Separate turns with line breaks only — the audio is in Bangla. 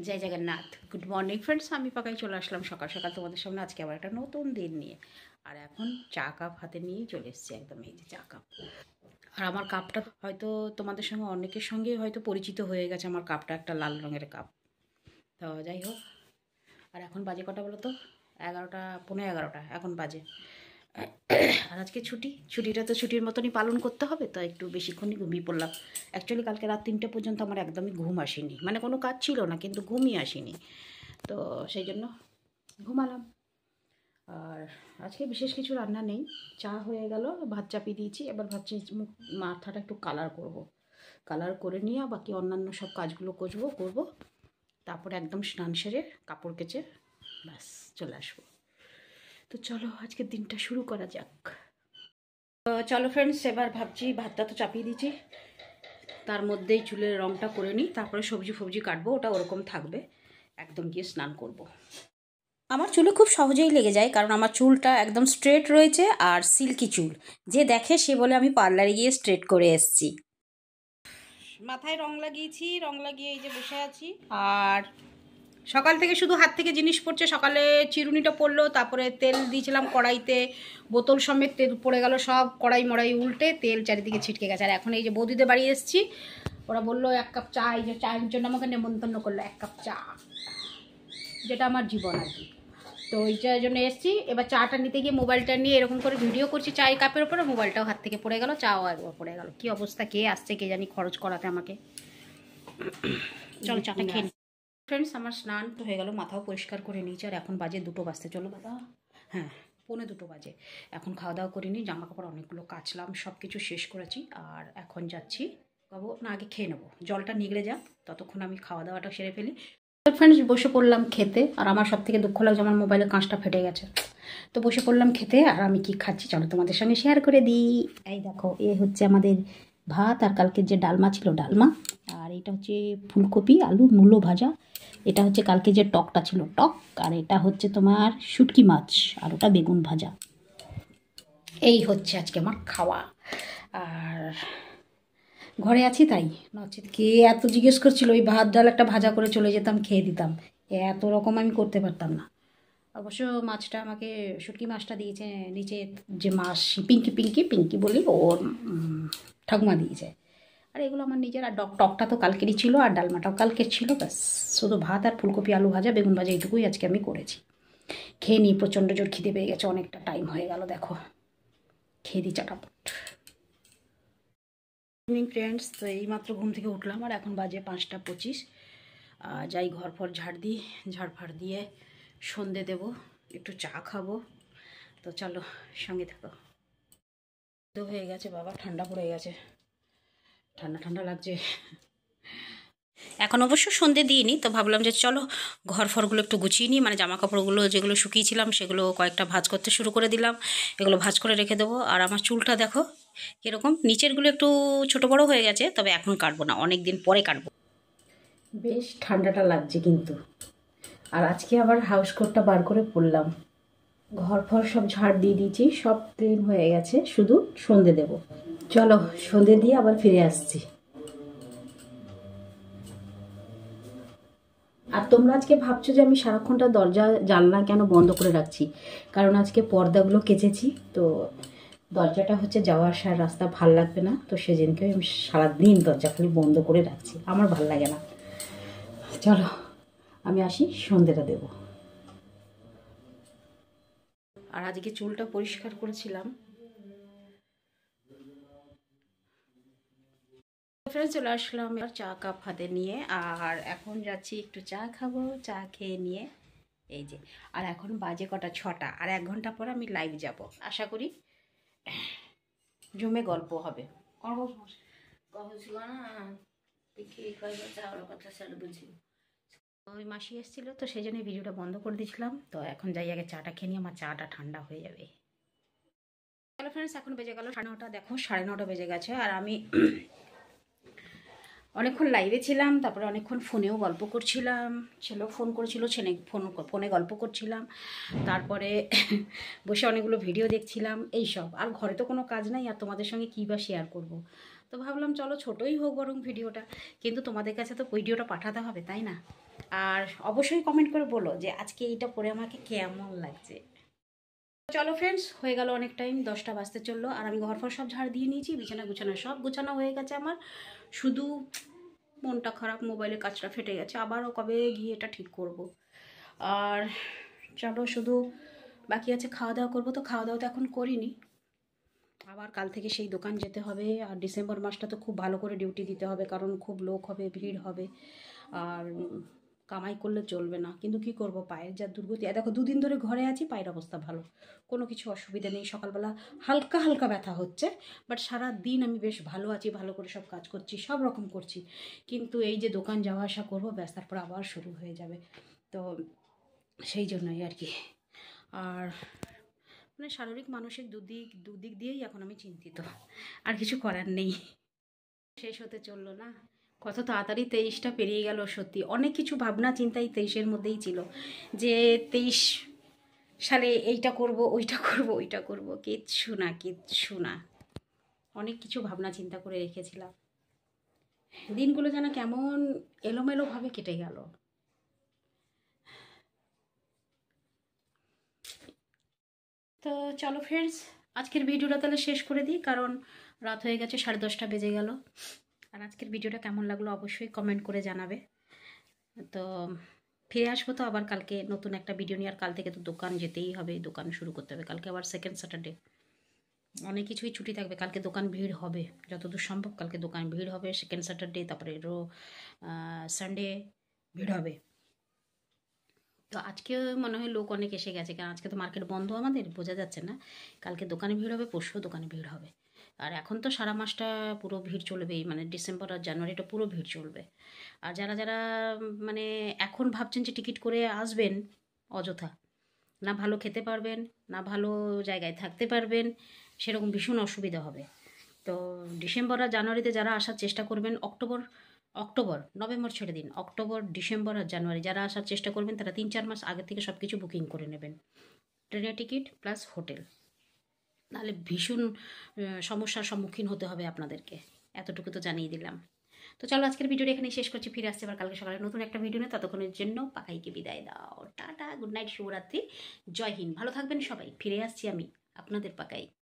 জয় জগন্নাথ। গুড মর্নিং ফ্রেন্ডস, আমি পাকাই চলে আসলাম সকাল সকাল তোমাদের সামনে আজকে আবার একটা নতুন দিন নিয়ে। আর এখন চা কাপ হাতে নিয়েই চলে এসেছি, একদম এই যে চা কাপ। আর আমার কাপটা হয়তো তোমাদের সঙ্গে অনেকের সঙ্গেই হয়তো পরিচিত হয়ে গেছে, আমার কাপটা একটা লাল রঙের কাপ। তো যাই হোক, আর এখন বাজে কটা বলো তো? 11টা, 11:15 এখন বাজে। আর আজকে ছুটিটা তো ছুটির মতনই পালন করতে হবে, তো একটু বেশিক্ষণই ঘুমিয়ে পড়লাম। অ্যাকচুয়ালি কালকে রাত 3টে পর্যন্ত আমার একদমই ঘুম আসেনি, মানে কোনো কাজ ছিল না কিন্তু ঘুমই আসেনি, তো সেই জন্য ঘুমালাম। আর আজকে বিশেষ কিছু রান্না নেই, চা হয়ে গেল, ভাত চাপিয়ে দিয়েছি। এবার ভাবছি মাথাটা একটু কালার করব, কালার করে নিয়ে বাকি অন্যান্য সব কাজগুলো করব। তারপরে একদম স্নান সেরে কাপড় কেচে ব্যাস চলে আসবো। তো চলো আজকের দিনটা শুরু করা যাক। তো চলো ফ্রেন্ডস, এবার ভাবছি ভাতটা তো চাপিয়ে দিচ্ছি, তার মধ্যেই চুলের রঙটা করে নিই, তারপরে সবজি কাটবো, ওটা ওরকম থাকবে, একদম গিয়ে স্নান করব। আমার চুলে খুব সহজেই লেগে যায়, কারণ আমার চুলটা একদম স্ট্রেট রয়েছে আর সিল্কি চুল। যে দেখে সে বলে আমি পার্লারে গিয়ে স্ট্রেট করে এসেছি। মাথায় রং লাগিয়েছি, রং লাগিয়ে এই যে বসে আছি। আর সকাল থেকে শুধু হাত থেকে জিনিস পড়ছে। সকালে চিরুনিটা পড়লো, তারপরে তেল দিয়েছিলাম কড়াইতে, বোতল সমেত তেল পড়ে গেল, সব কড়াই মড়াই উল্টে তেল চারিদিকে ছিটকে গেছে। আর এখন এই যে বৌদিদের বাড়ি এসেছি, ওরা বললো 1 কাপ চা, এই যে চায়ের জন্য আমাকে নেমন্তন্ন করলো 1 কাপ চা, যেটা আমার জীবন আর কি। তো ওইটার জন্য এসেছি। এবার চাটা নিতে গিয়ে মোবাইলটা নিয়ে এরকম করে ভিডিও করছি চায়ের কাপের ওপরে, মোবাইলটাও হাত থেকে পড়ে গেল, চাও একবার পড়ে গেল। কি অবস্থা, কে আসছে কে জানি খরচ করাতে আমাকে। চলো চাটা খেয়ে নি। ফ্রেন্ডস, আমার স্নান তো হয়ে গেল, মাথাও পরিষ্কার করে নিয়েছি। আর এখন বাজে 2টো বাজতে, চলো দাদা, হ্যাঁ 1:45 বাজে। এখন খাওয়া দাওয়া করিনি, জামা কাপড় অনেকগুলো কাচলাম, সব কিছু শেষ করেছি। আর এখন যাচ্ছি, খাবো না, আগে খেয়ে নেবো, জলটা নিগড়ে যাক, ততক্ষণ আমি খাওয়া দাওয়াটা সেরে ফেলি। ফ্রেন্ডস, বসে পড়লাম খেতে। আর আমার সব থেকে দুঃখ লাগছে, আমার মোবাইলের কাঁচটা ফেটে গেছে। তো বসে পড়লাম খেতে। আর আমি কি খাচ্ছি চলো তোমাদের সঙ্গে শেয়ার করে দিই। এই দেখো, এ হচ্ছে আমাদের ভাত, আর কালকের যে ডালমা ছিল ডালমা, আর এটা হচ্ছে ফুলকপি আলু মূলো ভাজা, এটা হচ্ছে কালকে যে টকটা ছিল টক, আর এটা হচ্ছে তোমার শুটকি মাছ, আর ওটা বেগুন ভাজা। এই হচ্ছে আজকে আমার খাওয়া। আর ঘরে আছি তাই, নচেত কে এত জিজ্ঞেস করছিল, ওই ভাত ডাল একটা ভাজা করে চলে যেতাম, খেয়ে দিতাম। এত রকম আমি করতে পারতাম না। অবশ্য মাছটা আমাকে, শুটকি মাছটা দিয়েছে নিচে, যে মাছ পিঙ্কি পিঙ্কি পিঙ্কি বলি, ওর ঠাকুমা দিয়েছে। আর এগুলো আমার নিজের। আর টকটা তো কালকেরই ছিল, আর ডালমাটাও কালকের ছিল, ব্যাস শুধু ভাত আর ফুলকপি আলু ভাজা বেগুন ভাজা এইটুকুই আজকে আমি করেছি। খেয়ে নিই, প্রচণ্ড জোর খিদে পেয়ে গেছে, অনেকটা টাইম হয়ে গেল, দেখো খেয়ে দিই চটাপট। ইভিনিং ফ্রেন্ডস, তো এইমাত্র ঘুম থেকে উঠলাম, আর এখন বাজে 5টা 25। যাই ঘর ফর ঝাড় দিই, ঝাড়ফাড় দিয়ে সন্ধে দেবো, একটু চা খাবো। তো চলো সঙ্গে থাকো। তো হয়ে গেছে বাবা, ঠান্ডা পড়ে গেছে, ঠান্ডা ঠান্ডা লাগছে। এখন অবশ্য সন্ধে দিইনি, তো ভাবলাম যে চলো ঘর ফরগুলো একটু গুছিয়ে নিই, মানে জামা কাপড়গুলো যেগুলো শুকিয়েছিলাম সেগুলো কয়েকটা ভাঁজ করতে শুরু করে দিলাম, এগুলো ভাঁজ করে রেখে দেবো। আর আমার চুলটা দেখো কীরকম, নিচেরগুলো একটু ছোটো বড়ো হয়ে গেছে, তবে এখন কাটবো না, অনেক দিন পরে কাটবো। বেশ ঠান্ডাটা লাগছে কিন্তু। আর আজকে আবার হাউস কোটটা বার করে পরলাম। ঘর ফর সব ঝাড় দিয়ে দিয়েছি, সব ক্লিন হয়ে গেছে, শুধু সন্ধে দেব। চলো সন্ধে দিয়ে আবার ফিরে আসছি। আর তোমরা আজকে ভাবছো যে আমি সারাক্ষণটা দরজা জানলা কেন বন্ধ করে রাখছি, কারণ আজকে পর্দাগুলো কেচেছি, তো দরজাটা হচ্ছে যাওয়া আসার রাস্তা, ভাল লাগবে না, তো সেদিনকে আমি সারাদিন দরজা খালি বন্ধ করে রাখছি, আমার ভাল লাগে না। চলো আমি আসি, সন্ধেটা দেব। আর আজকে চুলটা পরিষ্কার করেছিলাম। ফ্রেন্ডস, চলে আসলাম এবার চা কাপ হাতে নিয়ে, আর এখন যাচ্ছি একটু চা খাবো, চা খেয়ে নিয়ে এই যে। আর এখন বাজে কটা, 6টা, আর 1 ঘন্টা পর আমি লাইভ যাব, আশা করি জমে গল্প হবে। ওই মাসি এসেছিল, তো সেই জন্য ভিডিওটা বন্ধ করে দিয়েছিলাম। তো এখন যাই আগে চাটা খেয়ে নিয়ে, আমার চাটা ঠান্ডা হয়ে যাবে। হ্যালো ফ্রেন্ডস, এখন বেজে গেল 9:30, দেখো 9:30 বেজে গেছে। আর আমি অনেকক্ষণ লাইভে ছিলাম, তারপরে অনেকক্ষণ ফোনেও গল্প করছিলাম, ছেলেও ফোন করেছিল, ফোনে গল্প করছিলাম, তারপরে বসে অনেকগুলো ভিডিও দেখছিলাম, এইসব। আর ঘরে তো কোনো কাজ নাই, আর তোমাদের সঙ্গে কী বা শেয়ার করব। তো ভাবলাম চলো ছোটোই হোক বরং ভিডিওটা, কিন্তু তোমাদের কাছে তো ভিডিওটা পাঠাতে হবে তাই না। আর অবশ্যই কমেন্ট করে বলো যে আজকে এইটা পরে আমাকে কেমন লাগছে। চলো ফ্রেন্ডস, হয়ে গেল অনেক টাইম, 10টা বাজতে চললো। আর আমি ঘর ফর সব ঝাড় দিয়ে নিয়েছি, বিছানা গুছানো সব গুছানো হয়ে গেছে আমার। শুধু মনটা খারাপ, মোবাইলে কাচটা ফেটে গেছে, আবারও কবে গিয়ে এটা ঠিক করব। আর চলো, শুধু বাকি আছে খাওয়া দাওয়া করবো। তো খাওয়া দাওয়া তো এখন করিনি, আবার কাল থেকে সেই দোকান যেতে হবে। আর ডিসেম্বর মাসটা তো খুব ভালো করে ডিউটি দিতে হবে, কারণ খুব লোক হবে, ভিড় হবে। আর কামাই করলে চলবে না, কিন্তু কি করব, পায়ের যা দুর্গতি। দেখো 2 দিন ধরে ঘরে আছি, পায়ের অবস্থা ভালো, কোনো কিছু অসুবিধা নেই। সকালবেলা হালকা হালকা ব্যথা হচ্ছে, বাট সারা দিন আমি বেশ ভালো আছি, ভালো করে সব কাজ করছি, সব রকম করছি। কিন্তু এই যে দোকান যাওয়া আসা করবো, ব্যাস তারপর আবার শুরু হয়ে যাবে। তো সেই জন্যই আর কি। আর মানে শারীরিক মানসিক দুদিক দিয়েই এখন আমি চিন্তিত, আর কিছু করার নেই। শেষ হতে চললো না, কত তাড়াতাড়ি 23টা পেরিয়ে গেল। সত্যি অনেক কিছু ভাবনা চিন্তাই 23-এর মধ্যেই ছিল, যে 23 সালে এইটা করব, ওইটা করব, ওইটা করব, কিচ্ছু না, কিচ্ছু না। অনেক কিছু ভাবনা চিন্তা করে রেখেছিলাম, দিনগুলো যেন কেমন এলোমেলোভাবে কেটে গেল। তো চলো ফ্রেন্ডস, আজকের ভিডিওটা তাহলে শেষ করে দিই, কারণ রাত হয়ে গেছে, 10:30 বেজে গেল। আর আজকের ভিডিওটা কেমন লাগলো অবশ্যই কমেন্ট করে জানাবে। তো ফিরে আসবো তো আবার কালকে নতুন একটা ভিডিও নিয়ে। আর কাল থেকে তো দোকান যেতেই হবে, দোকান শুরু করতে হবে। কালকে আবার সেকেন্ড স্যাটারডে, অনেক কিছুই ছুটি থাকবে। কালকে দোকান ভিড় হবে, যতদূর সম্ভব কালকে দোকান ভিড় হবে। সেকেন্ড স্যাটারডে, তারপরে সানডে ভিড় হবে। তো আজকে মনে হয় লোক অনেক এসে গেছে, কারণ আজকে তো মার্কেট বন্ধ, আমাদের বোঝা যাচ্ছে না। কালকে দোকানে ভিড় হবে, পরশুও দোকানে ভিড় হবে। আর এখন তো সারা মাসটা পুরো ভিড় চলবেই, মানে ডিসেম্বর আর জানুয়ারিটা পুরো ভিড় চলবে। আর যারা যারা মানে এখন ভাবছেন যে টিকিট করে আসবেন, অযথা। না ভালো খেতে পারবেন, না ভালো জায়গায় থাকতে পারবেন, সেরকম ভীষণ অসুবিধা হবে। তো ডিসেম্বর আর জানুয়ারিতে যারা আসার চেষ্টা করবেন, নভেম্বর ছেড়ে দিন, অক্টোবর, ডিসেম্বর আর জানুয়ারি যারা আসার চেষ্টা করবেন, তারা 3-4 মাস আগে থেকে সব কিছু বুকিং করে নেবেন, ট্রেনের টিকিট প্লাস হোটেল। নাহলে ভীষণ সমস্যার সম্মুখীন হতে হবে আপনাদেরকে, এতটুকু তো জানিয়ে দিলাম। তো চলো, আজকের ভিডিওটা এখানেই শেষ করছি। ফিরে আসছে আবার কালকে সকালে নতুন একটা ভিডিও নিয়ে। ততক্ষণের জন্য পাকাইকে বিদায় দাও, টাটা, গুড নাইট, শুভরাত্রি, জয় হিন্দ, ভালো থাকবেন সবাই। ফিরে আসছি আমি, আপনাদের পাকাই।